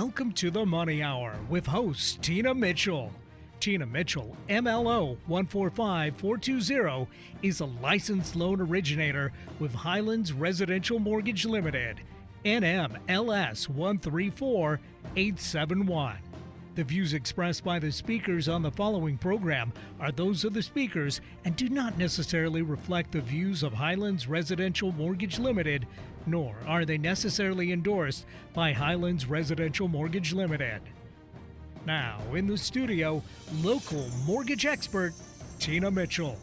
Welcome to the Money Hour with host Tina Mitchell. Tina Mitchell, MLO 145420, is a licensed loan originator with Highlands Residential Mortgage Limited, NMLS 134871. The views expressed by the speakers on the following program are those of the speakers and do not necessarily reflect the views of Highlands Residential Mortgage Limited, nor are they necessarily endorsed by Highlands Residential Mortgage Limited. Now, in the studio, local mortgage expert, Tina Mitchell.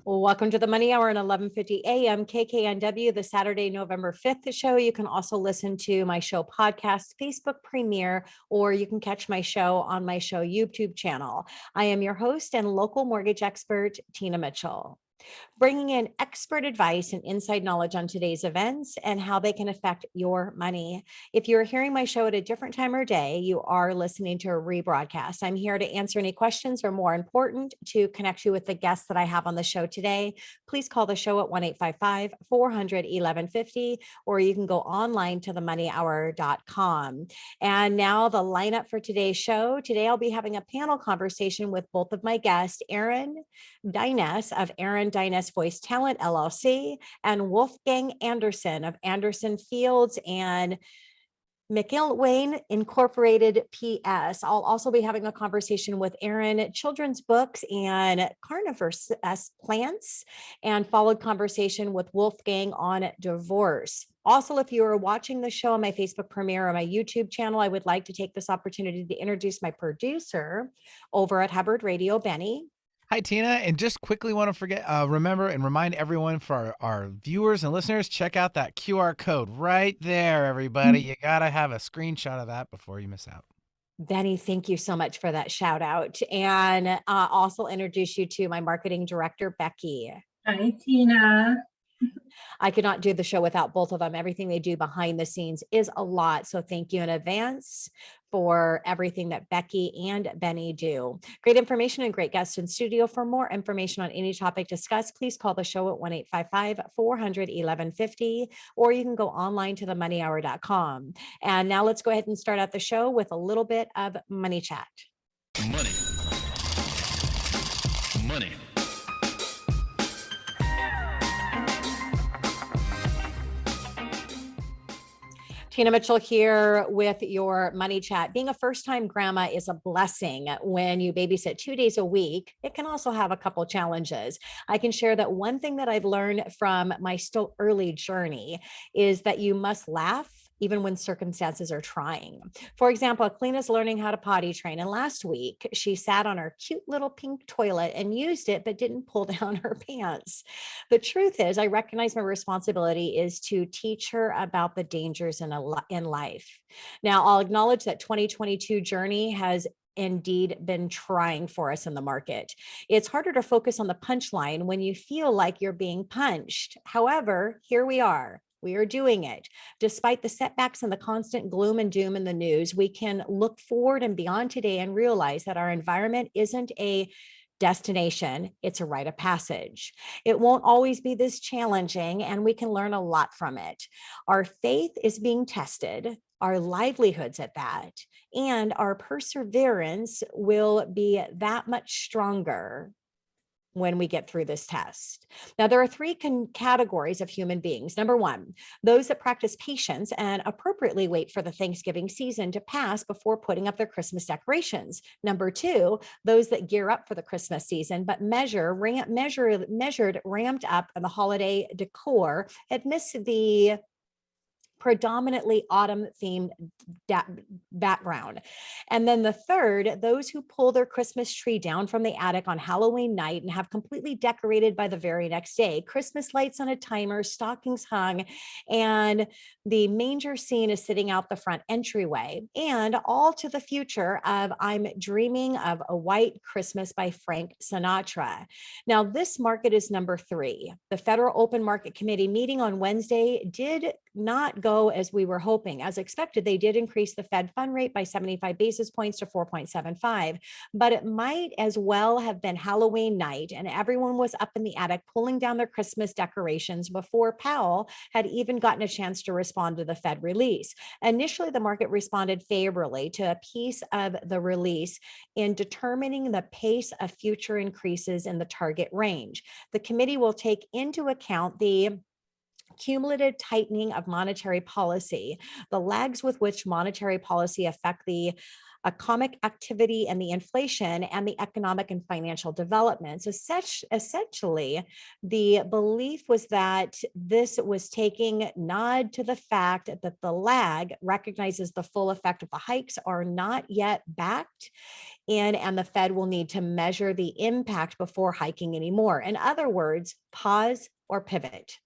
Welcome to the Money Hour at 11:50 a.m. KKNW, the Saturday, November 5th show. You can also listen to my show podcast, Facebook premiere, or you can catch my show on my show YouTube channel. I am your host and local mortgage expert, Tina Mitchell, bringing in expert advice and inside knowledge on today's events and how they can affect your money. If you're hearing my show at a different time or day, you are listening to a rebroadcast. I'm here to answer any questions, or more important, to connect you with the guests that I have on the show today. Please call the show at 1-855-400-1150, or you can go online to themoneyhour.com. And now the lineup for today's show. Today, I'll be having a panel conversation with both of my guests, Deines of Deines Voice Talent LLC, and Wolfgang Anderson of Anderson Fields and McIlwain Incorporated PS. I'll also be having a conversation with Aaron, children's books and carnivorous plants, and followed conversation with Wolfgang on divorce. Also, if you are watching the show on my Facebook premiere or my YouTube channel, I would like to take this opportunity to introduce my producer over at Hubbard Radio, Benny. Hi, Tina. And just quickly want to remember and remind everyone, for our viewers and listeners, check out that QR code right there, everybody. You got to have a screenshot of that before you miss out. Benny, thank you so much for that shout out. And also introduce you to my marketing director, Becky. Hi, Tina. I could not do the show without both of them. Everything they do behind the scenes is a lot. So thank you in advance for everything that Becky and Benny do. Great information and great guests in studio. For more information on any topic discussed, please call the show at 1-855-400-1150, or you can go online to themoneyhour.com. And now let's go ahead and start out the show with a little bit of money chat. Money. Tina Mitchell here with your money chat. Being a first-time grandma is a blessing. When you babysit 2 days a week, it can also have a couple challenges. I can share that one thing that I've learned from my still early journey is that you must laugh even when circumstances are trying. For example, Kalina's learning how to potty train, and last week she sat on her cute little pink toilet and used it, but didn't pull down her pants. The truth is, I recognize my responsibility is to teach her about the dangers in life. Now, I'll acknowledge that 2022 journey has indeed been trying for us in the market. It's harder to focus on the punchline when you feel like you're being punched. However, here we are. We are doing it. Despite the setbacks and the constant gloom and doom in the news, we can look forward and beyond today and realize that our environment isn't a destination, it's a rite of passage. It won't always be this challenging, and we can learn a lot from it. Our faith is being tested, our livelihoods at that, and our perseverance will be that much stronger when we get through this test. Now, there are three categories of human beings. Number one, those that practice patience and appropriately wait for the Thanksgiving season to pass before putting up their Christmas decorations. Number two, those that gear up for the Christmas season, but ramped up in the holiday decor amidst the predominantly autumn themed background. And then the third, those who pull their Christmas tree down from the attic on Halloween night and have completely decorated by the very next day, Christmas lights on a timer, stockings hung, and the manger scene is sitting out the front entryway, and all to the future of I'm Dreaming of a White Christmas by Frank Sinatra. Now, this market is number three. The Federal Open Market Committee meeting on Wednesday did not go as we were hoping. As expected, they did increase the Fed fund rate by 75 basis points to 4.75, but it might as well have been Halloween night and everyone was up in the attic pulling down their Christmas decorations before Powell had even gotten a chance to respond to the Fed release. Initially, the market responded favorably to a piece of the release in determining the pace of future increases in the target range. The committee will take into account the cumulative tightening of monetary policy, the lags with which monetary policy affect the economic activity and the inflation and the economic and financial developments. Essentially, the belief was that this was taking nod to the fact that the lag recognizes the full effect of the hikes are not yet backed in, and the Fed will need to measure the impact before hiking anymore. In other words, pause or pivot.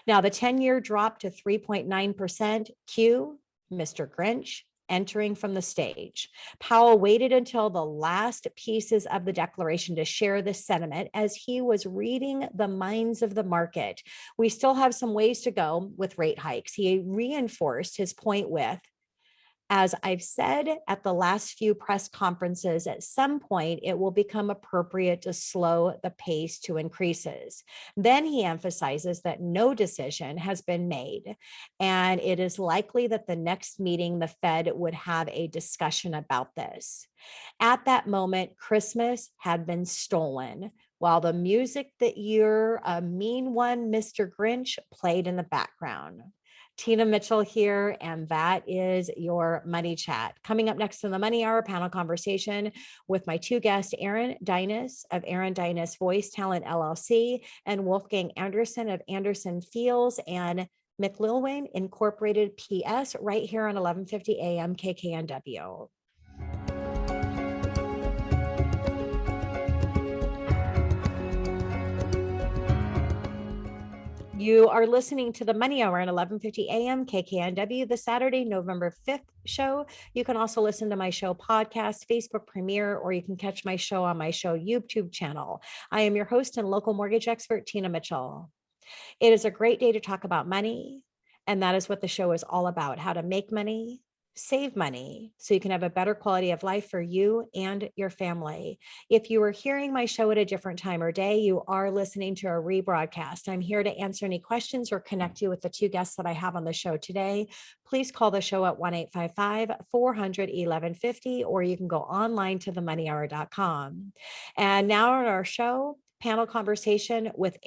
Now, the 10-year dropped to 3.9%. Cue Mr. Grinch entering from the stage. Powell waited until the last pieces of the declaration to share this sentiment as he was reading the minds of the market. We still have some ways to go with rate hikes. He reinforced his point with, as I've said at the last few press conferences, at some point it will become appropriate to slow the pace to increases. Then he emphasizes that no decision has been made, and it is likely that the next meeting the Fed would have a discussion about this. At that moment, Christmas had been stolen, while the music that You're a Mean One, Mr. Grinch played in the background. Tina Mitchell here, and that is your Money Chat. Coming up next in the Money Hour panel conversation with my two guests, Deines of Deines Voice Talent LLC and Wolfgang Anderson of Anderson Fields and McIlwain Incorporated PS right here on 1150 AM KKNW. You are listening to the Money Hour at 1150 AM KKNW, the Saturday, November 5th show. You can also listen to my show podcast, Facebook premiere, or you can catch my show on my show YouTube channel. I am your host and local mortgage expert, Tina Mitchell. It is a great day to talk about money, and that is what the show is all about: how to make money, save money, so you can have a better quality of life for you and your family. If you are hearing my show at a different time or day, you are listening to a rebroadcast. I'm here to answer any questions or connect you with the two guests that I have on the show today. Please call the show at 1-855-400-1150, or you can go online to themoneyhour.com. And now on our show, panel conversation with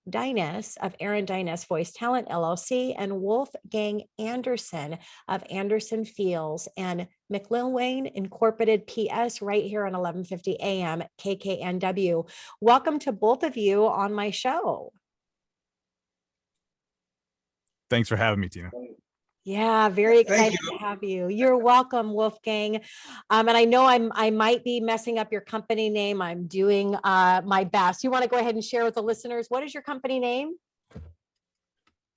Deines of Deines Voice Talent LLC and Wolfgang Anderson of Anderson Fields and McIlwain Incorporated PS right here on 1150 AM KKNW. Welcome to both of you on my show. Thanks for having me, Tina. Yeah, very excited to have you. You're welcome, Wolfgang. And I know I might be messing up your company name. I'm doing my best. You want to go ahead and share with the listeners, what is your company name?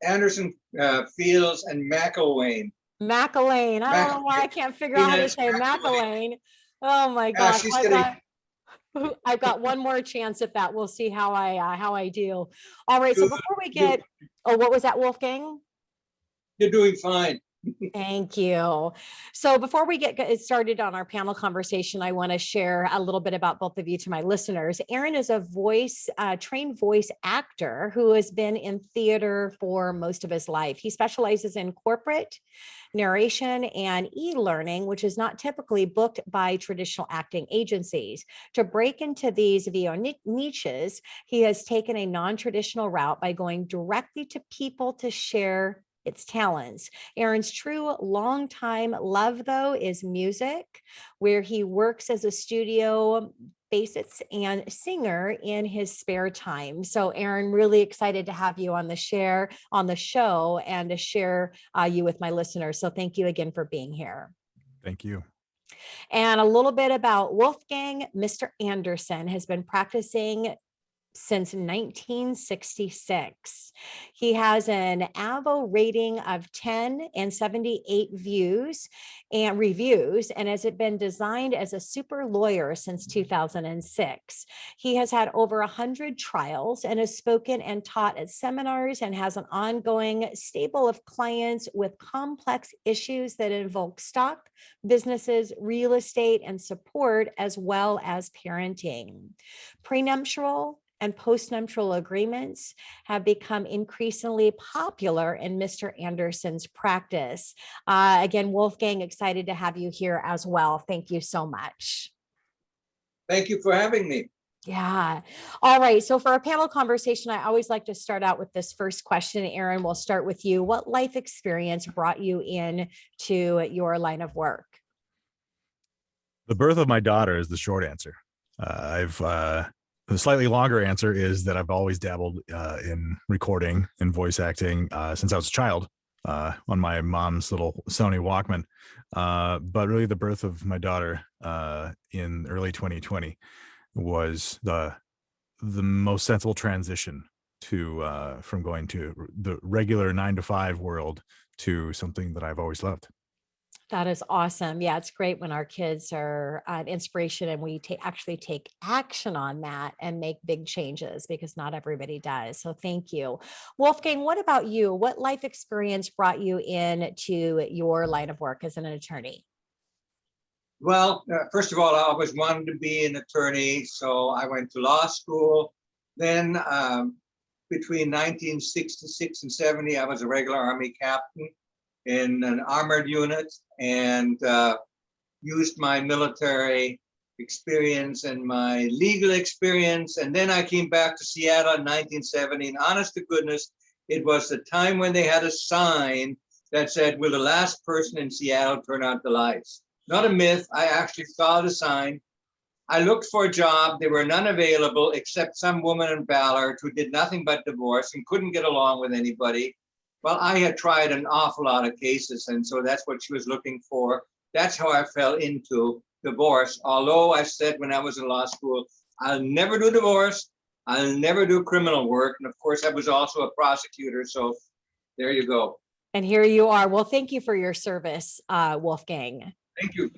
Anderson Fields and McIlwain. McIlwain. I don't know why I can't figure out how to say McIlwain. Oh my gosh. I've got one more chance at that. We'll see how I do. All right. So before we get, what was that, Wolfgang? You're doing fine. Thank you. So before we get started on our panel conversation, I want to share a little bit about both of you to my listeners. Aaron is a trained voice actor who has been in theater for most of his life. He specializes in corporate narration and e-learning, which is not typically booked by traditional acting agencies. To break into these VO niches, he has taken a non-traditional route by going directly to people to share its talents. Aaron's true longtime love, though, is music, where he works as a studio bassist and singer in his spare time. So, Aaron, really excited to have you on the show and to share you with my listeners. So thank you again for being here. Thank you. And a little bit about Wolfgang. Mr. Anderson has been practicing since 1966. He has an AVVO rating of 10 and 78 views and reviews, and has it been designed as a super lawyer since 2006. He has had over 100 trials and has spoken and taught at seminars and has an ongoing stable of clients with complex issues that involve stock, businesses, real estate, and support, as well as parenting. Prenuptial and postnuptial agreements have become increasingly popular in Mr. Anderson's practice. Again, Wolfgang, excited to have you here as well. Thank you so much. Thank you for having me. Yeah. All right. So for our panel conversation, I always like to start out with this first question. Aaron, we'll start with you. What life experience brought you in to your line of work? The birth of my daughter is the short answer. The slightly longer answer is that I've always dabbled in recording and voice acting since I was a child on my mom's little Sony Walkman. But really the birth of my daughter in early 2020 was the most sensible transition to from going to the regular 9-to-5 world to something that I've always loved. That is awesome. Yeah, it's great when our kids are an inspiration and we actually take action on that and make big changes, because not everybody does. So thank you. Wolfgang, what about you? What life experience brought you into your line of work as an attorney? Well, first of all, I always wanted to be an attorney, so I went to law school. Then between 1966 and 70, I was a regular Army captain in an armored unit, and used my military experience and my legal experience. And then I came back to Seattle in 1970, and honest to goodness, it was the time when they had a sign that said, "Will the last person in Seattle turn out the lights?" Not a myth. I actually saw the sign. I looked for a job. There were none available except some woman in Ballard who did nothing but divorce and couldn't get along with anybody. Well, I had tried an awful lot of cases, and so that's what she was looking for. That's how I fell into divorce. Although I said when I was in law school, I'll never do divorce, I'll never do criminal work. And of course, I was also a prosecutor, so there you go. And here you are. Well, thank you for your service, Wolfgang. Thank you.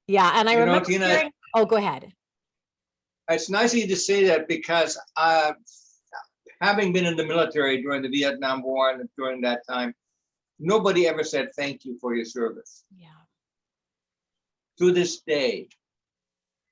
Yeah, and I remember Tina, hearing, oh, go ahead. It's nice of you to say that, because having been in the military during the Vietnam War and during that time, nobody ever said thank you for your service. Yeah. To this day,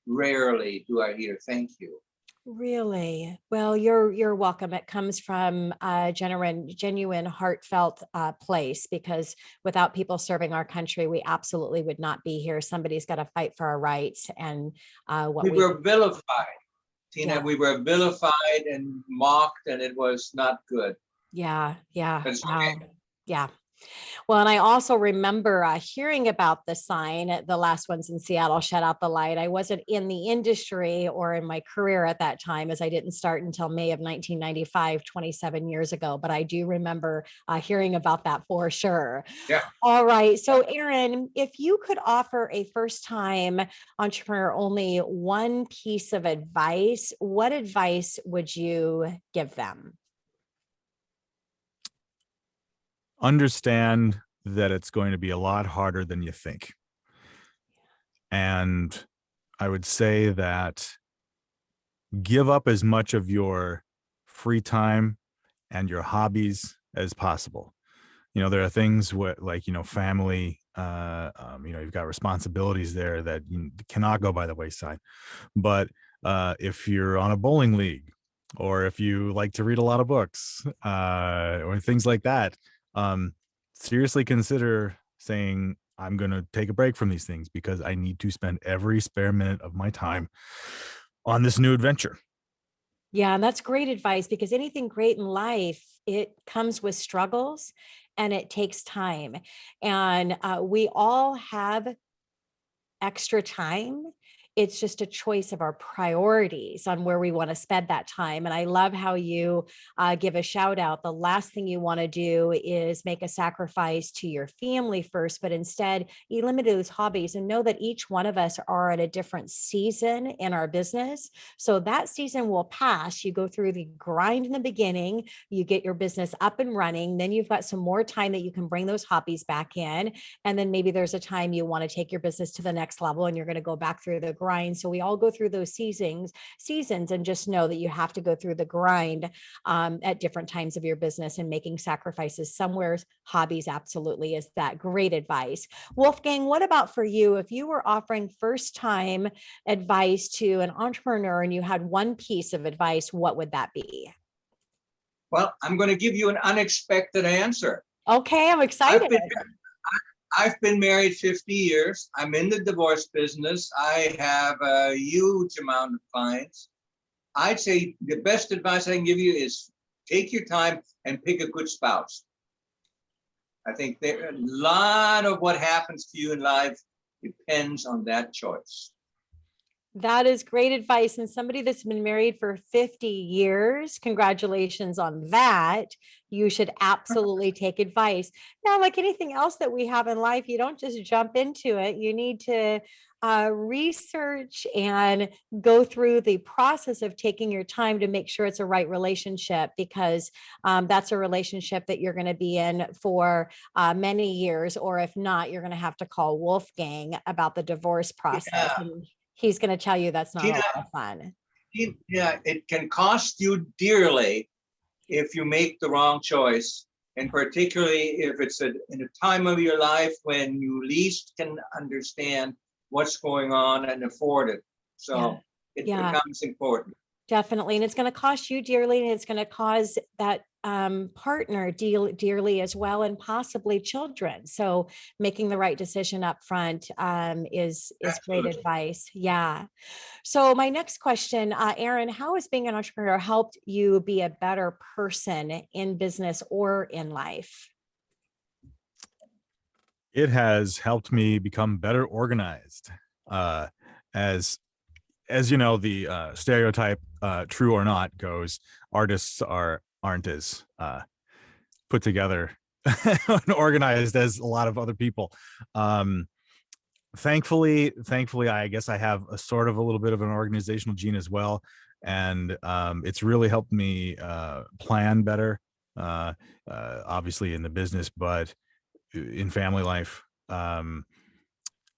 rarely do I hear thank you. Really? Well, you're welcome. It comes from a genuine, heartfelt place, because without people serving our country, we absolutely would not be here. Somebody's got to fight for our rights, and what We were vilified, Tina. Yeah. We were vilified and mocked, and it was not good. Yeah, yeah, But it's wow. okay. Yeah. Well, and I also remember hearing about the sign, the last ones in Seattle, shut out the light. I wasn't in the industry or in my career at that time, as I didn't start until May of 1995, 27 years ago. But I do remember hearing about that for sure. Yeah. All right. So Aaron, if you could offer a first-time entrepreneur only one piece of advice, what advice would you give them? Understand that it's going to be a lot harder than you think. And I would say that give up as much of your free time and your hobbies as possible. You know, there are things like, family, you've got responsibilities there that you cannot go by the wayside. But if you're on a bowling league, or if you like to read a lot of books, or things like that, seriously consider saying, I'm going to take a break from these things because I need to spend every spare minute of my time on this new adventure. Yeah, and that's great advice, because anything great in life, it comes with struggles and it takes time. And we all have extra time. It's just a choice of our priorities on where we want to spend that time. And I love how you give a shout out. The last thing you want to do is make a sacrifice to your family first, but instead eliminate those hobbies, and know that each one of us are at a different season in our business. So that season will pass. You go through the grind in the beginning, you get your business up and running, then you've got some more time that you can bring those hobbies back in. And then maybe there's a time you want to take your business to the next level and you're going to go back through the grind. So we all go through those seasons, and just know that you have to go through the grind at different times of your business, and making sacrifices somewhere. Hobbies absolutely is that. Great advice. Wolfgang, what about for you? If you were offering first time advice to an entrepreneur and you had one piece of advice, what would that be? Well, I'm going to give you an unexpected answer. Okay, I'm excited. I've been married 50 years. I'm in the divorce business. I have a huge amount of clients. I'd say the best advice I can give you is take your time and pick a good spouse. I think a lot of what happens to you in life depends on that choice. That is great advice. And somebody that's been married for 50 years, congratulations on that. You should absolutely take advice. Now, like anything else that we have in life, you don't just jump into it. You need to research and go through the process of taking your time to make sure it's a right relationship, because that's a relationship that you're going to be in for many years. Or if not, you're going to have to call Wolfgang about the divorce process. Yeah. And he's going to tell you that's not Tina, a lot of fun. Yeah, it can cost you dearly if you make the wrong choice, and particularly if it's in a time of your life when you least can understand what's going on and afford it. So it becomes important. Definitely. And it's going to cost you dearly, and it's going to cause that partner dearly as well, and possibly children. So making the right decision up front is great advice. Yeah. So my next question, Aaron, how has being an entrepreneur helped you be a better person in business or in life? It has helped me become better organized. As you know, the stereotype, true or not, goes, artists aren't as put together and organized as a lot of other people. Thankfully, I guess I have a sort of a little bit of an organizational gene as well, and it's really helped me plan better. Obviously in the business, but in family life.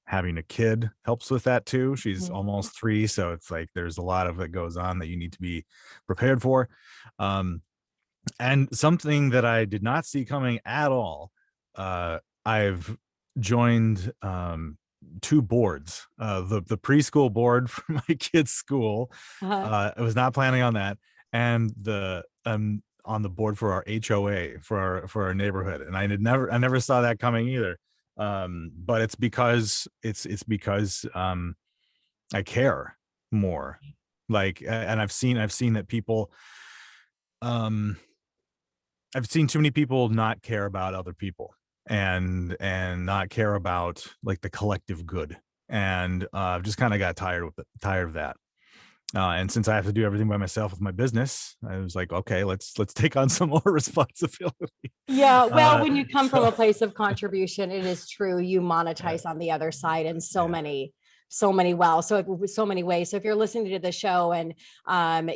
Having a kid helps with that too. She's almost 3, so it's like there's a lot of it goes on that you need to be prepared for. And something that I did not see coming at all, I've joined 2 boards. The preschool board for my kids' school. I was not planning on that, and on the board for our HOA for our neighborhood, and I never saw that coming either. But it's because I care more, like, and I've seen that people, I've seen too many people not care about other people, and not care about like the collective good, and I've just kind of got tired of that. And since I have to do everything by myself with my business, I was like, okay, let's take on some more responsibility. Yeah. Well, when you come from a place of contribution, it is true. You monetize on the other side in so many ways. So if you're listening to the show and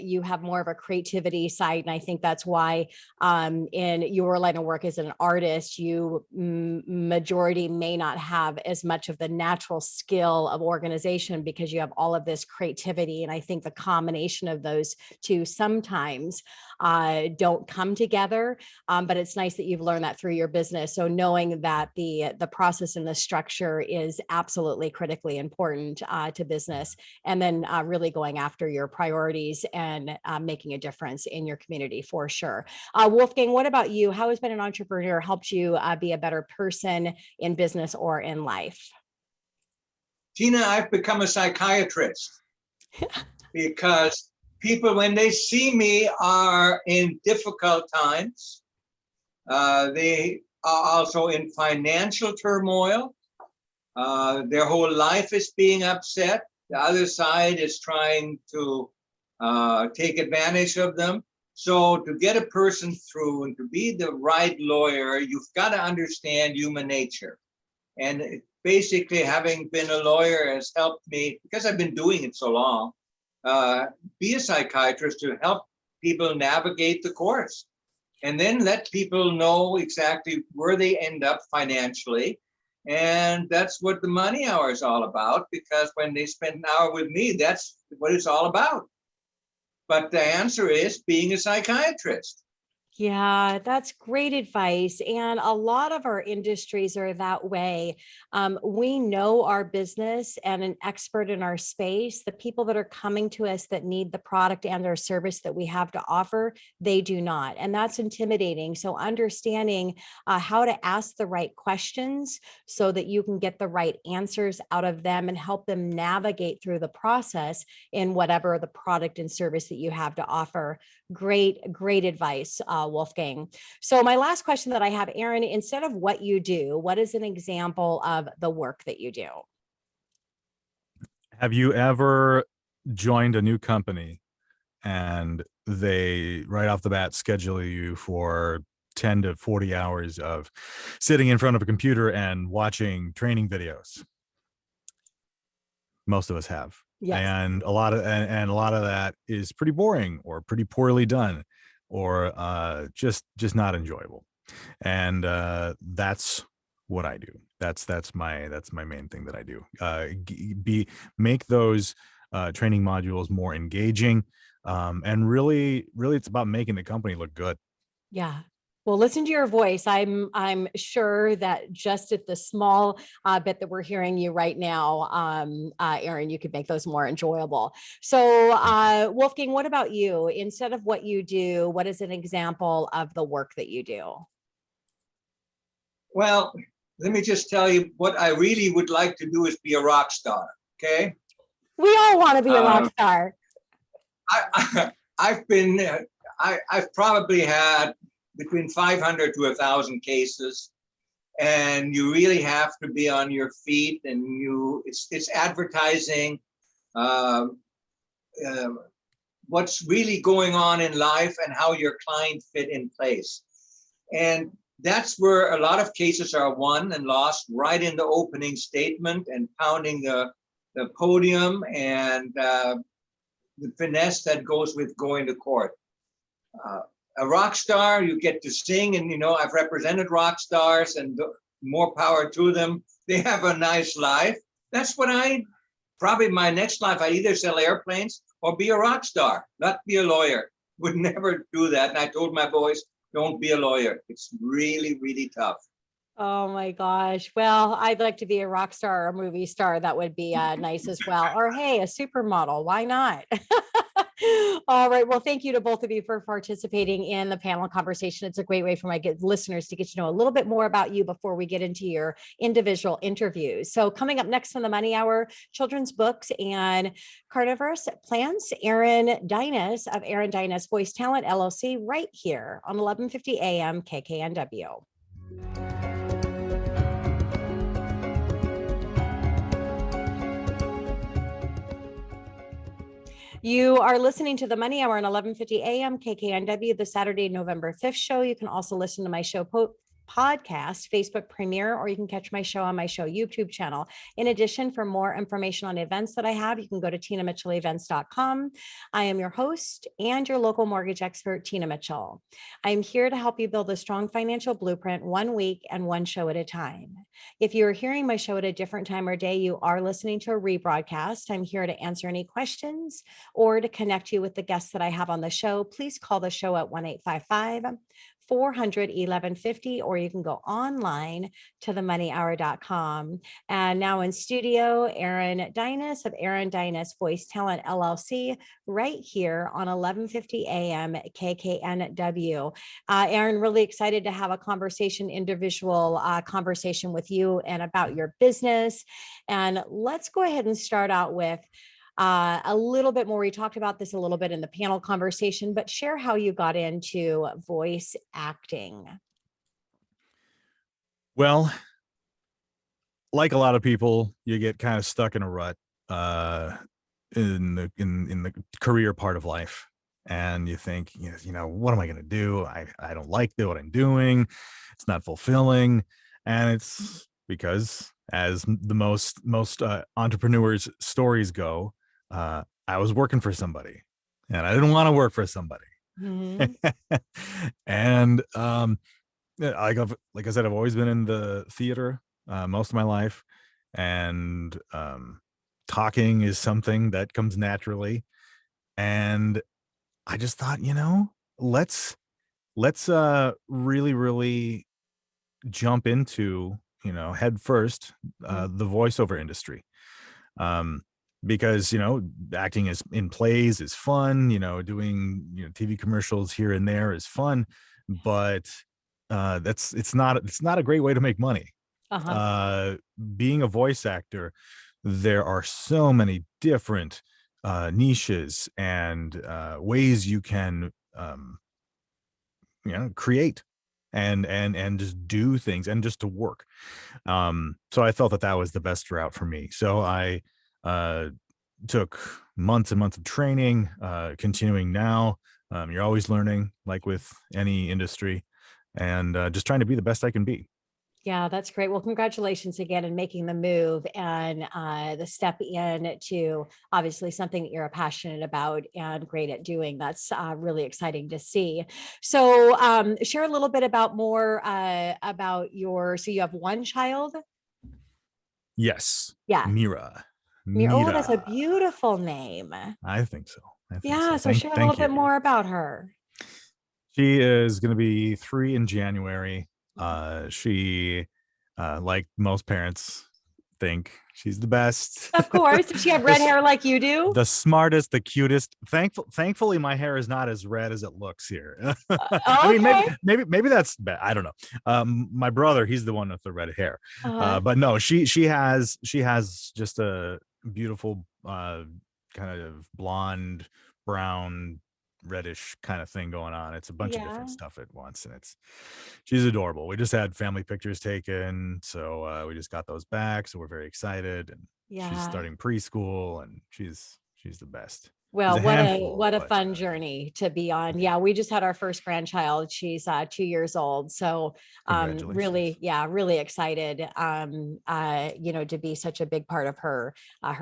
you have more of a creativity side, and I think that's why in your line of work as an artist, you majority may not have as much of the natural skill of organization, because you have all of this creativity. And I think the combination of those two sometimes don't come together. But it's nice that you've learned that through your business. So knowing that the process and the structure is absolutely critically important to business, and then really going after your priorities and making a difference in your community for sure. Wolfgang, what about you? How has being an entrepreneur helped you be a better person in business or in life? Tina, I've become a psychiatrist because people, when they see me, are in difficult times. They are also in financial turmoil. Their whole life is being upset. The other side is trying to take advantage of them. So to get a person through and to be the right lawyer, you've got to understand human nature. And basically, having been a lawyer has helped me, because I've been doing it so long, be a psychiatrist to help people navigate the course. And then let people know exactly where they end up financially. And that's what the Money Hour is all about, because when they spend an hour with me, that's what it's all about. But the answer is being a psychiatrist. Yeah, that's great advice. And a lot of our industries are that way. We know our business and an expert in our space. The people that are coming to us that need the product and their service that we have to offer, they do not. And that's intimidating. So understanding how to ask the right questions so that you can get the right answers out of them and help them navigate through the process in whatever the product and service that you have to offer. Great advice, Wolfgang. So my last question that I have, Aaron, instead of what you do, what is an example of the work that you do? Have you ever joined a new company and they right off the bat schedule you for 10 to 40 hours of sitting in front of a computer and watching training videos? Most of us have. Yes. And a lot of that is pretty boring or pretty poorly done or just not enjoyable. And that's what I do. That's my main thing that I do. Make those training modules more engaging, and really it's about making the company look good. Yeah. Well, listen to your voice. I'm sure that just at the small bit that we're hearing you right now, Aaron, you could make those more enjoyable. So, Wolfgang, what about you? Instead of what you do, what is an example of the work that you do? Well, let me just tell you what I really would like to do is be a rock star. Okay. We all want to be a rock star. I've probably had between 500 to 1,000 cases, and you really have to be on your feet, and it's advertising what's really going on in life and how your client fit in place. And that's where a lot of cases are won and lost right in the opening statement and pounding the podium and the finesse that goes with going to court. A rock star, you get to sing, and I've represented rock stars, and more power to them. They have a nice life. That's what probably my next life, I either sell airplanes or be a rock star, not be a lawyer. Would never do that. And I told my boys, don't be a lawyer. It's really, really tough. Oh my gosh. Well, I'd like to be a rock star or a movie star. That would be nice as well. Or hey, a supermodel. Why not? All right. Well, thank you to both of you for participating in the panel conversation. It's a great way for my listeners to get to know a little bit more about you before we get into your individual interviews. So coming up next on the Money Hour, children's books and Carnivorous plans, Aaron Deines of Aaron Deines Voice Talent LLC right here on 1150 AM KKNW. You are listening to the Money Hour on 1150 AM KKNW, the Saturday, November 5th show. You can also listen to my show podcast, Facebook premiere, or you can catch my show on my show YouTube channel. In addition, for more information on events that I have, you can go to tinamitchellevents.com. I am your host and your local mortgage expert, Tina Mitchell. I am here to help you build a strong financial blueprint 1 week and 1 show at a time. If you're hearing my show at a different time or day, you are listening to a rebroadcast. I'm here to answer any questions or to connect you with the guests that I have on the show. Please call the show at 1-855 400-1150, or you can go online to themoneyhour.com. And now in studio, Aaron Deines of Aaron Deines Voice Talent LLC, right here on 1150 AM KKNW. Aaron, really excited to have a individual conversation with you and about your business. And let's go ahead and start out with a little bit more. We talked about this a little bit in the panel conversation, but share how you got into voice acting. Well, like a lot of people, you get kind of stuck in a rut in the career part of life, and you think, what am I going to do? I don't like what I'm doing. It's not fulfilling, and it's because, as the most entrepreneurs stories go, I was working for somebody, and I didn't want to work for somebody. Mhm. And yeah, like I said, I've always been in the theater most of my life, and talking is something that comes naturally. And I just thought, let's really, really jump into, head first, the voiceover industry. Um, because acting is in plays is fun, doing TV commercials here and there is fun, but it's not a great way to make money. Uh-huh. uh Being a voice actor, there are so many different niches and ways you can create and just do things and just to work. So I felt that that was the best route for me. So I uh took months and months of training, continuing now. You're always learning, like with any industry, and just trying to be the best I can be. Yeah, that's great. Well, congratulations again in making the move and the step in to obviously something that you're passionate about and great at doing. That's really exciting to see. So, share a little bit about so you have one child? Yes. Yeah. Mira. Oh, that's a Mira. beautiful name. I think so. Yeah. So Thank share a little thank you. bit more about her. She is going to be 3 in January. She, like most parents, think she's the best, Of course. Does she have red hair like you do? the smartest, the cutest. Thankfully, my hair is not as red as it looks here. I mean, Okay. maybe that's bad. I don't know. My brother, he's the one with the red hair. Uh-huh. But no, she has just a beautiful kind of blonde, brown, reddish kind of thing going on. It's a bunch of Yeah. different stuff at once, and she's adorable. We just had family pictures taken, so we just got those back, so we're very excited. And she's Yeah. starting preschool, and she's the best. She's Well, a what handful, a but fun journey to be on. Yeah, we just had our first grandchild. She's 2 years old. So congratulations. really excited to be such a big part of her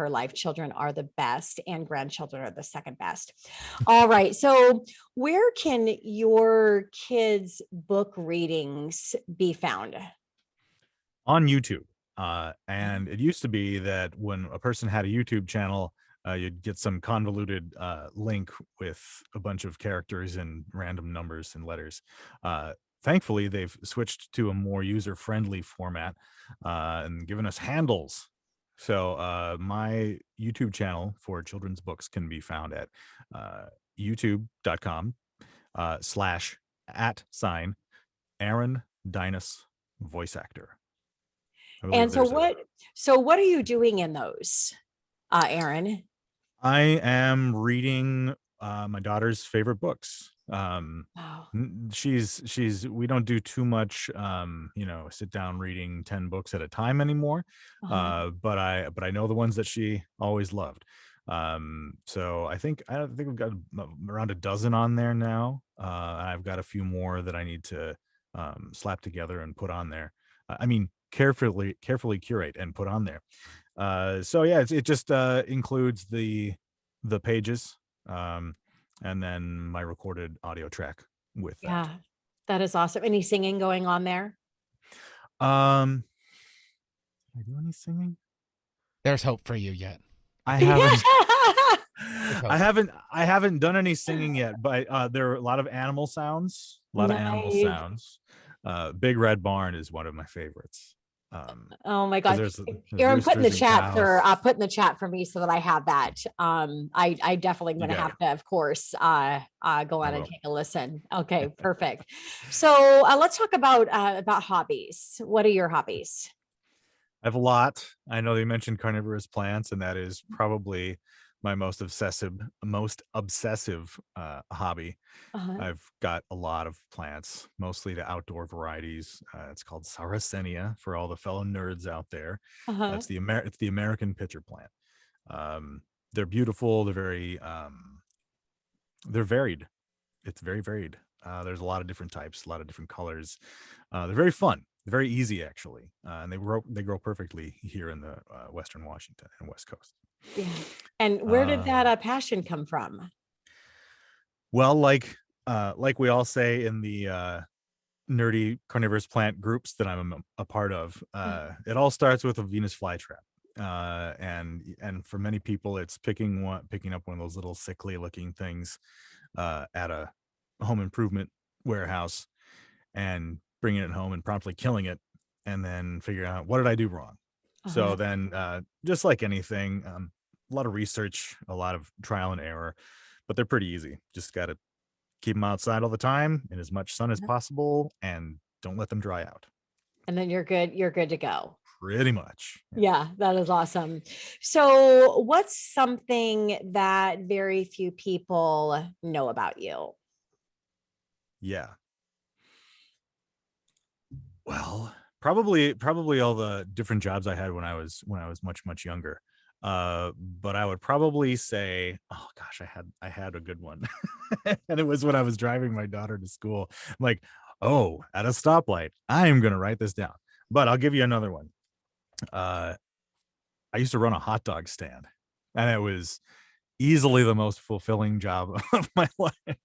life. Children are the best and grandchildren are the second best. All right. So where can your kids' book readings be found? On YouTube. And it used to be that when a person had a YouTube channel, you'd get some convoluted link with a bunch of characters and random numbers and letters. Thankfully, they've switched to a more user-friendly format and given us handles. So my YouTube channel for children's books can be found at youtube.com /@ Aaron Deines voice actor. I believe And so there's what are you doing in those, Aaron? I am reading my daughter's favorite books. Wow. We don't do too much sit down reading 10 books at a time anymore. Uh-huh. But I know the ones that she always loved. So I think we've got around a dozen on there now. And I've got a few more that I need to slap together and put on there. I mean, carefully curate and put on there. So yeah, it just includes the pages, and then my recorded audio track with that. Yeah, that is awesome. Any singing going on there? Did I do any singing? There's hope for you yet. I haven't. hope. I haven't done any singing yet, but there are a lot of animal sounds. Nice. Big Red Barn is one of my favorites. Oh my 'Cause God. there's Aaron, put in the roosters and chat cows. put in the chat for me so that I have that. I definitely You going to got have to, of course, go I on and will. take a listen. Okay, perfect. So let's talk about hobbies. What are your hobbies? I have a lot. I know they mentioned carnivorous plants, and that is probably my most obsessive hobby. Uh-huh. I've got a lot of plants, mostly the outdoor varieties. It's called Sarracenia for all the fellow nerds out there. Uh-huh. It's the American pitcher plant. They're beautiful. They're varied. It's very varied. There's a lot of different types, a lot of different colors. They're very fun, very easy actually, and they grow perfectly here in the Western Washington and West Coast. Yeah. And where did that passion come from? Well, like we all say in the nerdy carnivorous plant groups that I'm a part of, it all starts with a Venus flytrap. And for many people, it's picking up one of those little sickly looking things at a home improvement warehouse and bringing it home and promptly killing it, and then figuring out, what did I do wrong? So then, just like anything, a lot of research, a lot of trial and error, but they're pretty easy. Just got to keep them outside all the time in as much sun as possible, and don't let them dry out. And then you're good to go. Pretty much. Yeah, that is awesome. So what's something that very few people know about you? Yeah. Well, probably all the different jobs I had when I was much younger. But I would probably say, oh gosh, I had a good one. And it was when I was driving my daughter to school. I'm like, oh, at a stoplight, I am gonna write this down. But I'll give you another one. I used to run a hot dog stand, and it was easily the most fulfilling job of my life.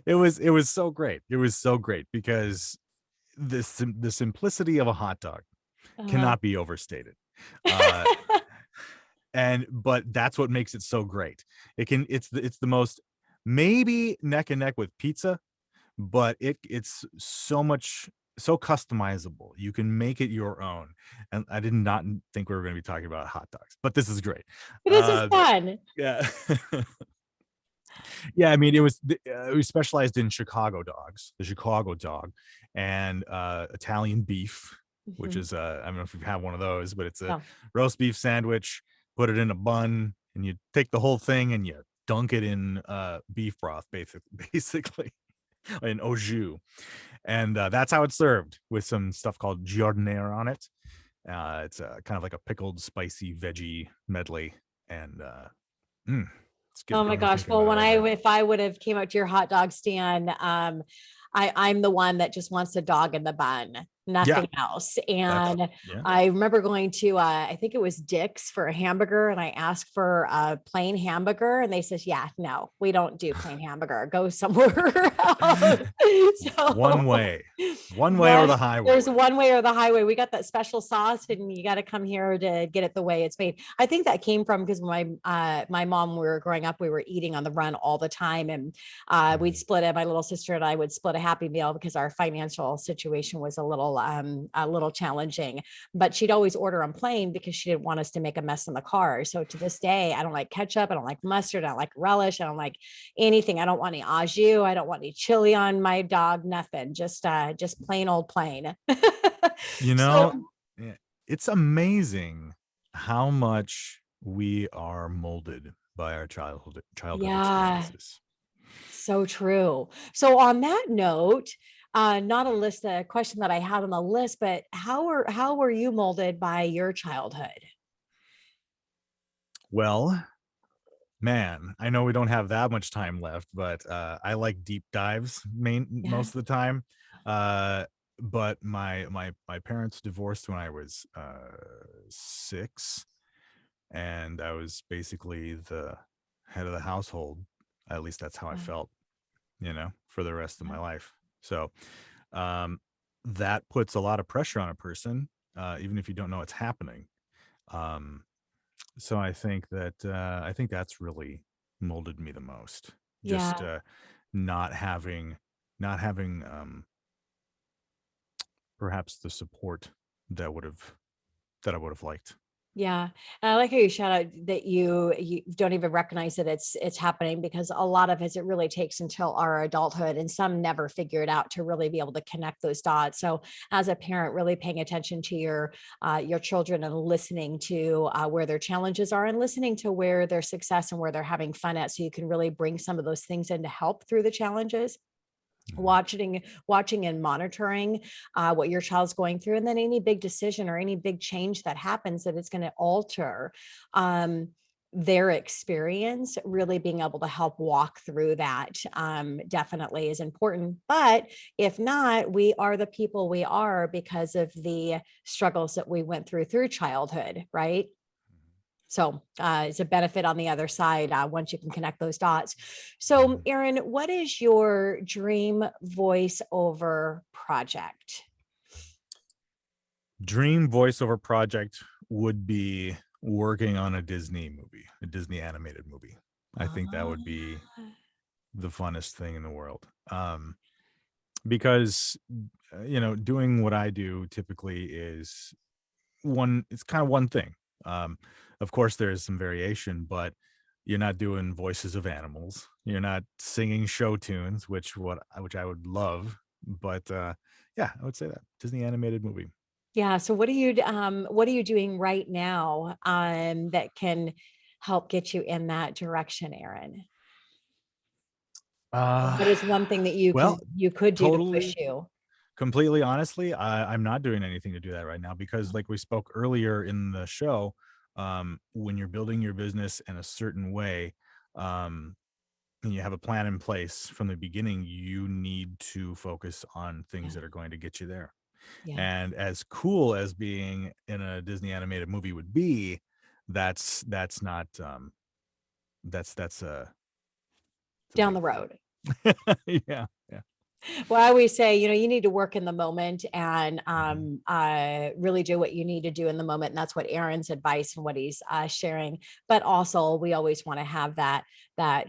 It was so great. It was so great because the simplicity of a hot dog cannot be overstated. But that's what makes it so great. It's the most, maybe neck and neck with pizza, but it's so customizable. You can make it your own. And I did not think we were going to be talking about hot dogs, but this is great. This is fun. Yeah. Yeah, I mean, it was we specialized in Chicago dogs, the Chicago dog, and Italian beef, which is I don't know if you've had one of those, but it's a roast beef sandwich. Put it in a bun, and you take the whole thing and you dunk it in beef broth, basically, in au jus, and that's how it's served, with some stuff called giardiniera on it. It's kind of like a pickled, spicy veggie medley, and it's good. Oh my gosh. Well, if I would have came out to your hot dog stand, I'm the one that just wants a dog in the bun, nothing else. And I remember going to, I think it was Dick's for a hamburger, and I asked for a plain hamburger, and they says, yeah, no, we don't do plain hamburger. Go somewhere else. So, one way or the highway. There's one way or the highway. We got that special sauce, and you got to come here to get it the way it's made. I think that came from, because my mom, we were growing up, we were eating on the run all the time, and we'd split it. My little sister and I would split a Happy Meal because our financial situation was a little challenging, but she'd always order on plain because she didn't want us to make a mess in the car. So to this day, I don't like ketchup. I don't like mustard. I don't like relish. I don't like anything. I don't want any au jus. I don't want any chili on my dog, nothing. Just plain old plain. It's amazing how much we are molded by our childhood experiences. So true. So on that note, not a question that I had on the list, but how were you molded by your childhood? Well, man, I know we don't have that much time left, but I like deep dives most of the time. But my parents divorced when I was 6, and I was basically the head of the household. At least that's how I felt, for the rest of my life. So that puts a lot of pressure on a person, even if you don't know it's happening. So I think that's really molded me the most. Just not having perhaps the support that I would have liked. Yeah. And I like how you shout out that you don't even recognize that it's happening, because a lot of it really takes until our adulthood, and some never figure it out to really be able to connect those dots. So as a parent, really paying attention to your children and listening to where their challenges are, and listening to where their success and where they're having fun at, so you can really bring some of those things in to help through the challenges. watching and monitoring what your child's going through, and then any big decision or any big change that happens that it's going to alter their experience, really being able to help walk through that definitely is important. But if not, we are the people we are because of the struggles that we went through childhood, right? So it's a benefit on the other side once you can connect those dots. So Aaron, what is your dream voiceover project? Dream voiceover project would be working on a Disney movie, a Disney animated movie. I think that would be the funnest thing in the world. Because, doing what I do typically is it's kind of one thing. Of course, there's some variation, but you're not doing voices of animals. You're not singing show tunes, which I would love. But yeah, I would say that Disney animated movie. Yeah. So what are you doing right now that can help get you in that direction, Aaron? What is one thing that you could do to push you? Completely honestly, I'm not doing anything to do that right now because, like we spoke earlier in the show, when you're building your business in a certain way, and you have a plan in place from the beginning, you need to focus on things that are going to get you there. Yeah. And as cool as being in a Disney animated movie would be, that's not that's down the road. yeah. Well, I always say, you need to work in the moment and really do what you need to do in the moment. And that's what Aaron's advice and what he's sharing. But also, we always want to have that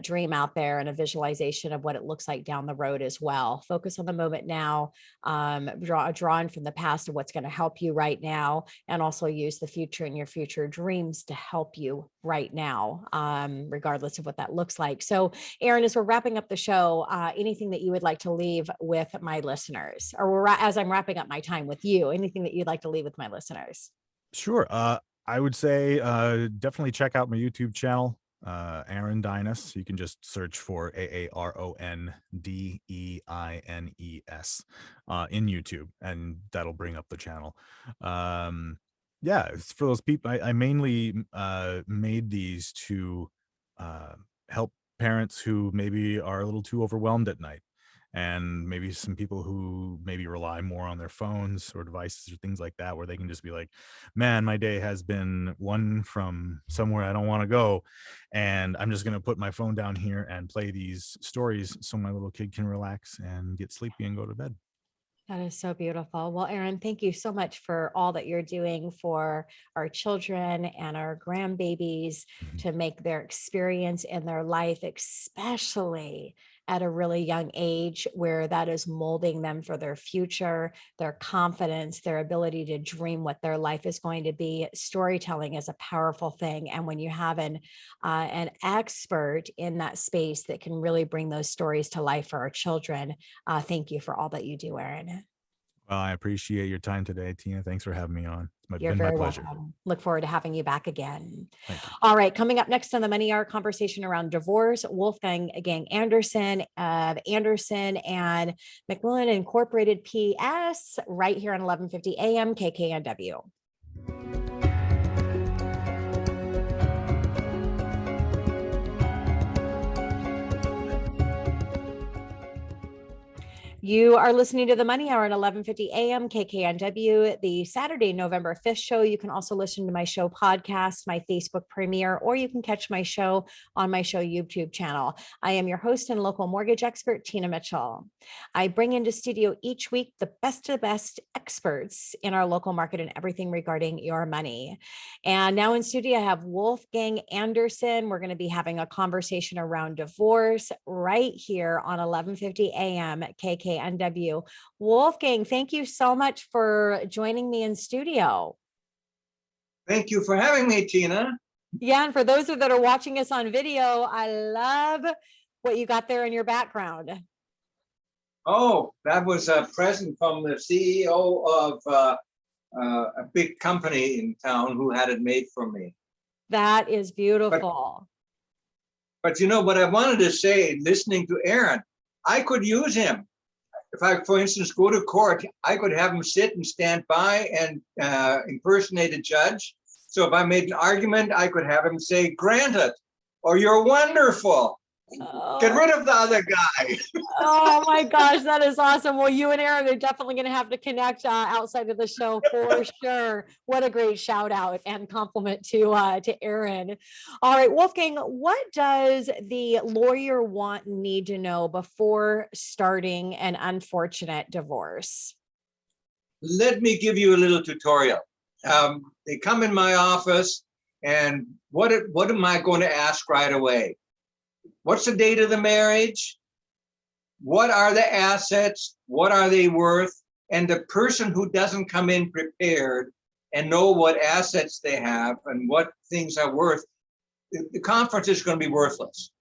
dream out there and a visualization of what it looks like down the road as well. Focus on the moment now, drawing from the past of what's going to help you right now, and also use the future and your future dreams to help you right now, regardless of what that looks like. So, Aaron, as we're wrapping up the show, anything that you would like to leave with my listeners, or as I'm wrapping up my time with you, anything that you'd like to leave with my listeners? Sure. I would say definitely check out my YouTube channel, Aaron Deines. You can just search for AARONDEINES in YouTube, and that'll bring up the channel. Yeah, it's for those people. I mainly made these to help parents who maybe are a little too overwhelmed at night, and maybe some people who maybe rely more on their phones or devices or things like that, where they can just be like, man, my day has been one from somewhere I don't want to go, and I'm just going to put my phone down here and play these stories so my little kid can relax and get sleepy and go to bed. That is so beautiful. Well, Aaron, thank you so much for all that you're doing for our children and our grandbabies to make their experience in their life, especially at a really young age, where that is molding them for their future, their confidence, their ability to dream what their life is going to be. Storytelling is a powerful thing. And when you have an expert in that space that can really bring those stories to life for our children, thank you for all that you do, Aaron. Well, I appreciate your time today, Tina. Thanks for having me on. It's You're been my very pleasure. welcome. Look forward to having you back again. Thank you. All right, coming up next on the Money Hour, conversation around divorce, Wolfgang Anderson of Anderson and McIlwain Incorporated PS, right here on 1150 AM KKNW. You are listening to the Money Hour at 1150 AM KKNW, the Saturday, November 5th show. You can also listen to my show podcast, my Facebook premiere, or you can catch my show on my show YouTube channel. I am your host and local mortgage expert, Tina Mitchell. I bring into studio each week the best of the best experts in our local market and everything regarding your money. And now in studio, I have Wolfgang Anderson. We're going to be having a conversation around divorce right here on 1150 AM KKNW. Wolfgang, thank you so much for joining me in studio. Thank you for having me, Tina. Yeah, and for those that are watching us on video, I love what you got there in your background. Oh, that was a present from the CEO of a big company in town who had it made for me. That is beautiful. But you know what I wanted to say, listening to Aaron, I could use him. if I, for instance, go to court, I could have him sit and stand by and impersonate a judge. So if I made an argument, I could have him say, "Granted," or "You're wonderful." Get rid of the other guy. Oh my gosh, that is awesome. Well, you and Aaron are definitely going to have to connect outside of the show for sure. What a great shout out and compliment to Aaron. All right, Wolfgang, what does the lawyer need to know before starting an unfortunate divorce? Let me give you a little tutorial. They come in my office, and what am I going to ask right away? What's the date of the marriage? What are the assets? What are they worth? And the person who doesn't come in prepared and know what assets they have and what things are worth, the conference is going to be worthless.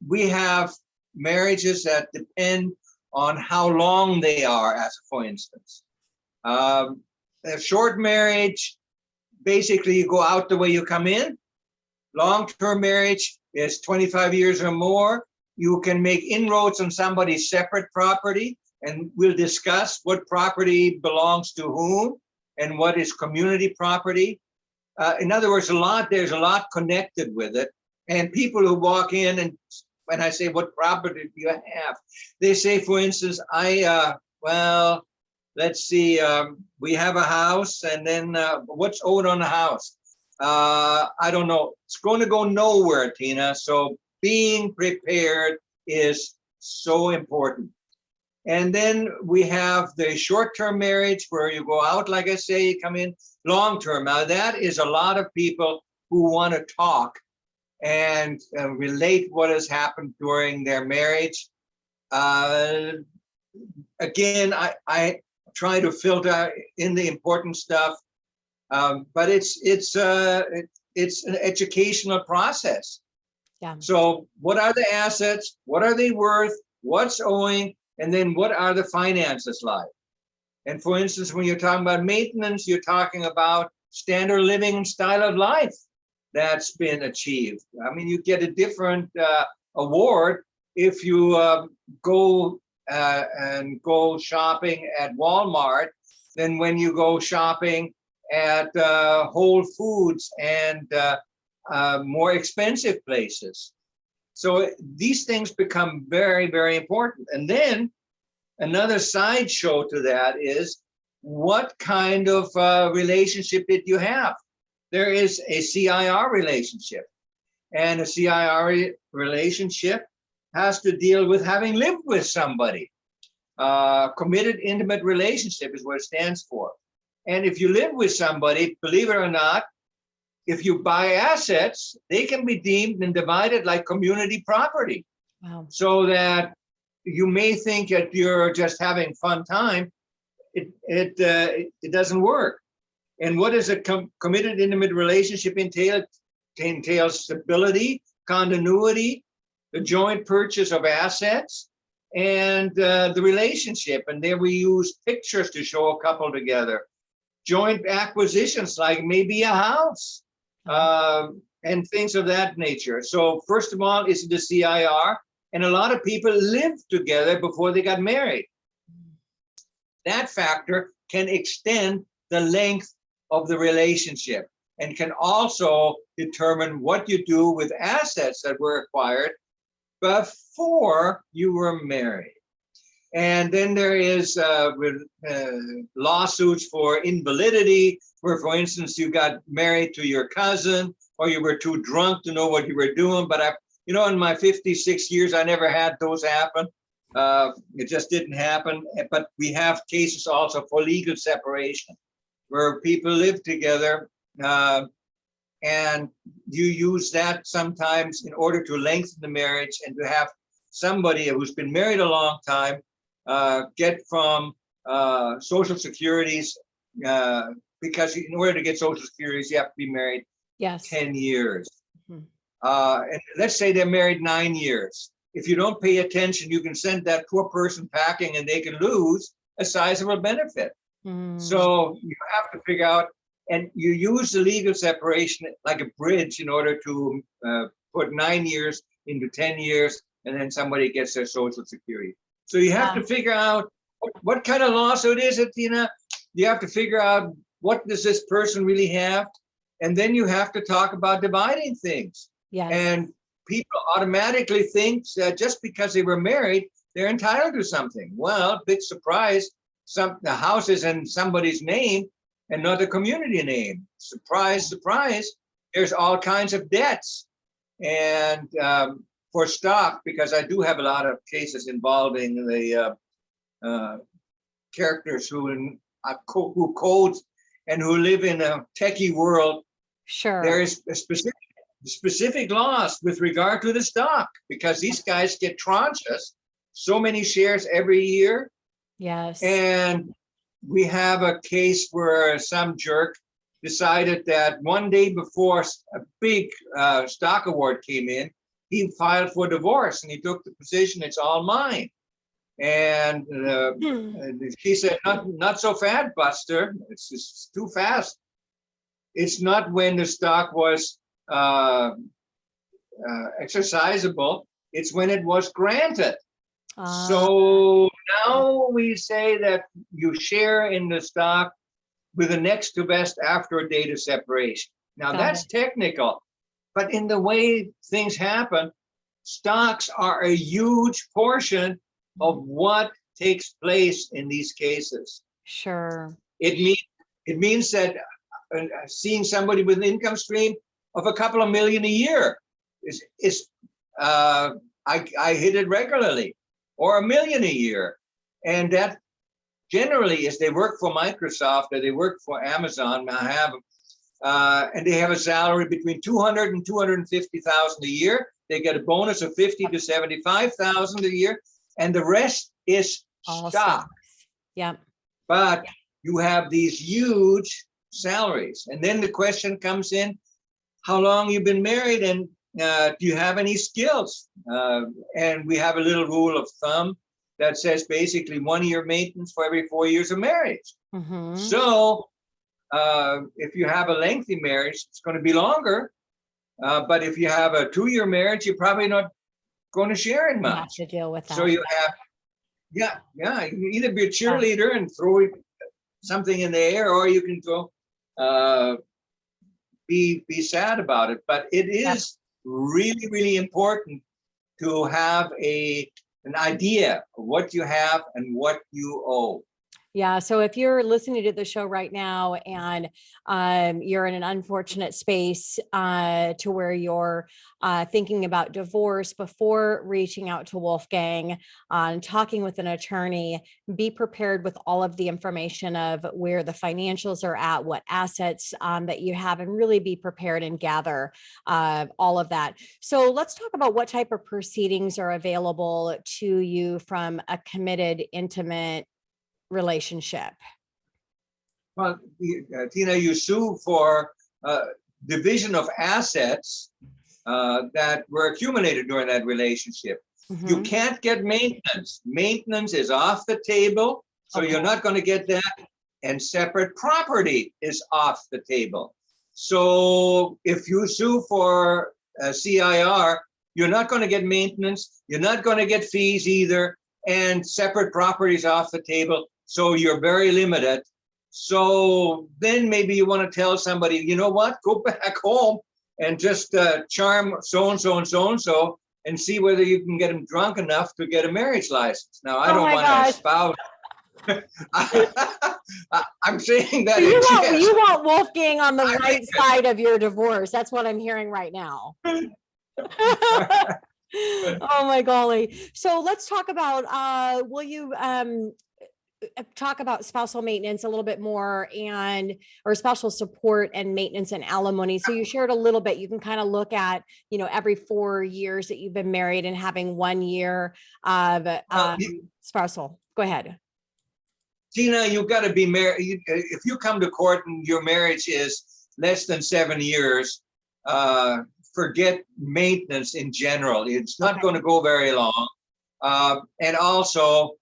We have marriages that depend on how long they are, as for instance. A short marriage, basically you go out the way you come in. Long-term marriage is 25 years or more. You can make inroads on somebody's separate property, and we'll discuss what property belongs to whom and what is community property. In other words, there's a lot connected with it. And people who walk in, and when I say, "What property do you have?" they say, for instance, well, let's see, we have a house, and then what's owed on the house? I don't know. It's going to go nowhere, Tina. So being prepared is so important. And then we have the short-term marriage where you go out, like I say, you come in. Long-term, now that is a lot of people who want to talk and relate what has happened during their marriage. Again, I try to filter in the important stuff. But it's an educational process. Yeah. So what are the assets? What are they worth? What's owing? And then what are the finances like? And for instance, when you're talking about maintenance, you're talking about standard living style of life that's been achieved. I mean, you get a different award if you go shopping at Walmart than when you go shopping at Whole Foods and more expensive places. So these things become very, very important. And then another sideshow to that is, what kind of relationship did you have? There is a CIR relationship, and a CIR relationship has to deal with having lived with somebody. Committed intimate relationship is what it stands for. And if you live with somebody, believe it or not, if you buy assets, they can be deemed and divided like community property. Wow. So that you may think that you're just having fun time. It doesn't work. And what does a committed intimate relationship entail? It entails stability, continuity, the joint purchase of assets, and the relationship. And there we use pictures to show a couple together. Joint acquisitions, like maybe a house, and things of that nature. So first of all, is the CIR, and a lot of people lived together before they got married. That factor can extend the length of the relationship and can also determine what you do with assets that were acquired before you were married. And then there is lawsuits for invalidity, where, for instance, you got married to your cousin, or you were too drunk to know what you were doing. But in my 56 years, I never had those happen. It just didn't happen. But we have cases also for legal separation, where people live together, and you use that sometimes in order to lengthen the marriage and to have somebody who's been married a long time get from Social Securities, because in order to get Social Securities, you have to be married 10 years. Mhm. And let's say they're married 9 years. If you don't pay attention, you can send that poor person packing, and they can lose a sizable benefit. So you have to figure out, and you use the legal separation like a bridge in order to put 9 years into 10 years, and then somebody gets their Social Security. So you have to figure out what kind of lawsuit is it, Tina? You have to figure out what does this person really have? And then you have to talk about dividing things. Yes. And people automatically think that just because they were married, they're entitled to something. Well, big surprise, the house is in somebody's name and not a community name. Surprise, surprise, there's all kinds of debts. And for stock, because I do have a lot of cases involving the characters who code and who live in a techie world. Sure. There is a specific laws with regard to the stock, because these guys get tranches, so many shares every year. Yes. And we have a case where some jerk decided that one day before a big stock award came in, he filed for divorce and he took the position, it's all mine. And she said, not so fast, Buster. It's just too fast. It's not when the stock was exercisable. It's when it was granted. So now we say that you share in the stock with the next to best after a date of separation. Now that's technical, but in the way things happen, stocks are a huge portion of what takes place in these cases. Sure. It means that seeing somebody with an income stream of a couple of million a year is I hit it regularly, or $1 million a year, and that generally is they work for Microsoft or they work for Amazon. I have and they have a salary between $200,000 and $250,000 a year. They get a bonus of $50,000 to $75,000 a year, and the rest is stock. Yeah. But you have these huge salaries, and then the question comes in: how long you've been married, and do you have any skills? And we have a little rule of thumb that says basically 1 year maintenance for every 4 years of marriage. Mm-hmm. So if you have a lengthy marriage, it's going to be longer. But if you have a 2 year marriage, you're probably not going to share in much. You have to deal with that. So you have, you can either be a cheerleader and throw something in the air, or you can go be sad about it. But it is really, really important to have an idea of what you have and what you owe. Yeah. So if you're listening to the show right now and you're in an unfortunate space to where you're thinking about divorce, before reaching out to Wolfgang, talking with an attorney, be prepared with all of the information of where the financials are at, what assets that you have, and really be prepared and gather all of that. So let's talk about what type of proceedings are available to you from a committed, intimate relationship. Well, Tina, you sue for division of assets that were accumulated during that relationship. Mm-hmm. You can't get maintenance. Maintenance is off the table, so you're not going to get that. And separate property is off the table. So if you sue for CIR, you're not going to get maintenance. You're not going to get fees either. And separate property is off the table. So you're very limited. So then maybe you want to tell somebody, you know what, go back home and just charm so-and-so and so-and-so and see whether you can get them drunk enough to get a marriage license. Now, I don't want to espouse. I'm saying that you want Wolfgang on the right side of your divorce. That's what I'm hearing right now. Oh my golly. So let's talk about, will you talk about spousal maintenance a little bit more, or spousal support and maintenance and alimony? So you shared a little bit. You can kind of look at, every 4 years that you've been married and having 1 year of spousal. Go ahead. Tina, you've got to be married. If you come to court and your marriage is less than 7 years, forget maintenance in general. It's not going to go very long. And also,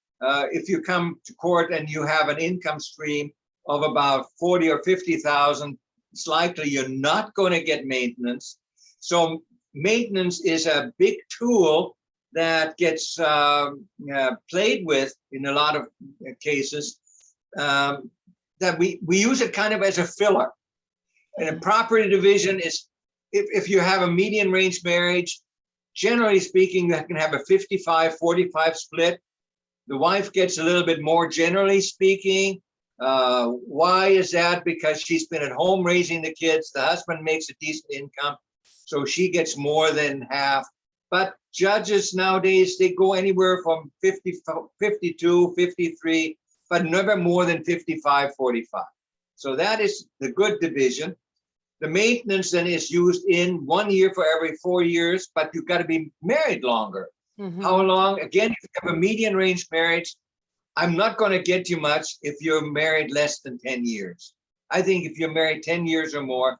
if you come to court and you have an income stream of about 40 or 50,000, it's likely you're not going to get maintenance. So maintenance is a big tool that gets played with in a lot of cases, that we use it kind of as a filler. And a property division is, if you have a median range marriage, generally speaking, you can have a 55-45 split. The wife gets a little bit more, generally speaking. Why is that? Because she's been at home raising the kids. The husband makes a decent income, so she gets more than half. But judges nowadays, they go anywhere from 50, 52, 53, but never more than 55, 45. So that is the good division. The maintenance then is used in 1 year for every 4 years, but you've got to be married longer. How long? Again, if you have a median range marriage, I'm not going to get you much if you're married less than 10 years. I think if you're married 10 years or more,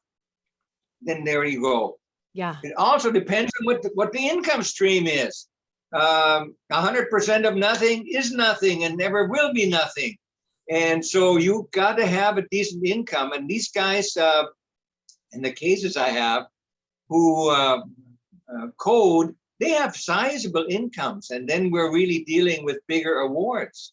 then there you go. Yeah. It also depends on what the income stream is. 100% of nothing is nothing and never will be nothing. And so you've got to have a decent income. And these guys, in the cases I have, who code, they have sizable incomes. And then we're really dealing with bigger awards.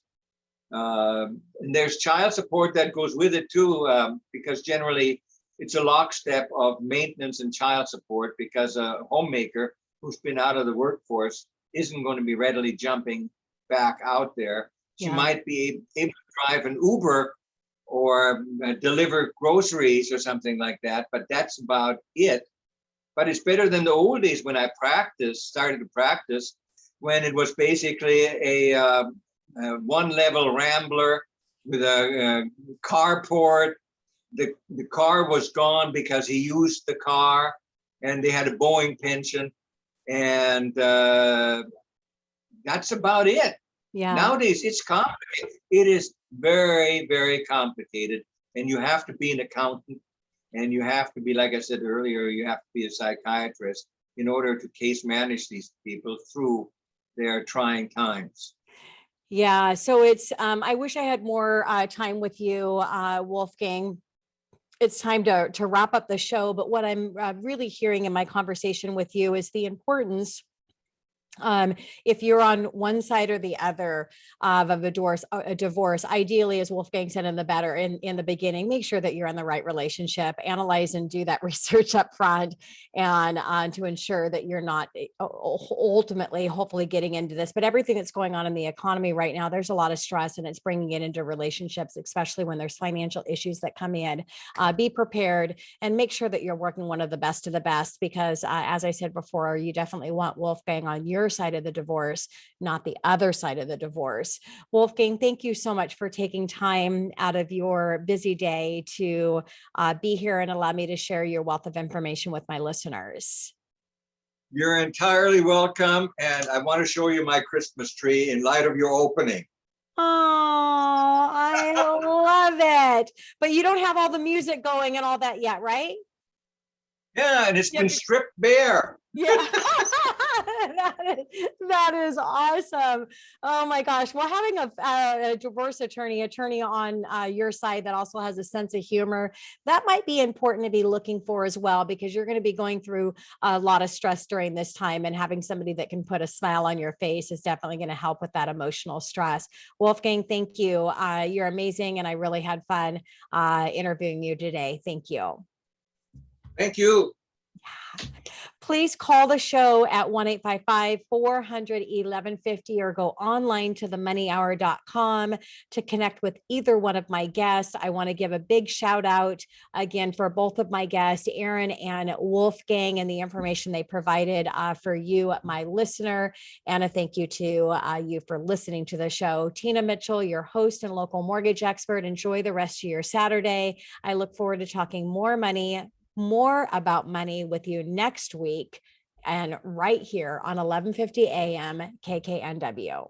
And there's child support that goes with it too, because generally it's a lockstep of maintenance and child support, because a homemaker who's been out of the workforce isn't going to be readily jumping back out there. She might be able to drive an Uber or deliver groceries or something like that, but that's about it. But it's better than the old days when I started to practice, when it was basically a one-level Rambler with a carport. The car was gone because he used the car, and they had a Boeing pension, and that's about it. Yeah. Nowadays, it's complicated. It is very, very complicated, and you have to be an accountant, and you have to be, like I said earlier, you have to be a psychiatrist in order to case manage these people through their trying times. Yeah. So it's, I wish I had more time with you, Wolfgang. It's time to wrap up the show. But what I'm really hearing in my conversation with you is the importance, if you're on one side or the other of a divorce, ideally, as Wolfgang said in the beginning, make sure that you're in the right relationship, analyze and do that research up front, and to ensure that you're not ultimately, hopefully, getting into this. But everything that's going on in the economy right now, there's a lot of stress, and it's bringing it into relationships, especially when there's financial issues that come in. Be prepared and make sure that you're working one of the best, because as I said before, you definitely want Wolfgang on your side of the divorce, not the other side of the divorce. Wolfgang, thank you so much for taking time out of your busy day to be here and allow me to share your wealth of information with my listeners. You're entirely welcome, and I want to show you my Christmas tree in light of your opening. Oh, I love it. But you don't have all the music going and all that yet, right? Yeah, and it's been stripped bare. Yeah. That is awesome. Oh my gosh. Well, having a divorce attorney on your side that also has a sense of humor, that might be important to be looking for as well, because you're going to be going through a lot of stress during this time, and having somebody that can put a smile on your face is definitely going to help with that emotional stress. Wolfgang, thank you. You're amazing, and I really had fun interviewing you today. Thank you. Thank you. Please call the show at 1-855-400-1150 or go online to themoneyhour.com to connect with either one of my guests. I want to give a big shout out again for both of my guests, Aaron and Wolfgang, and the information they provided for you, my listener. And a thank you to you for listening to the show. Tina Mitchell, your host and local mortgage expert. Enjoy the rest of your Saturday. I look forward to talking more about money with you next week, and right here on 1150 AM KKNW.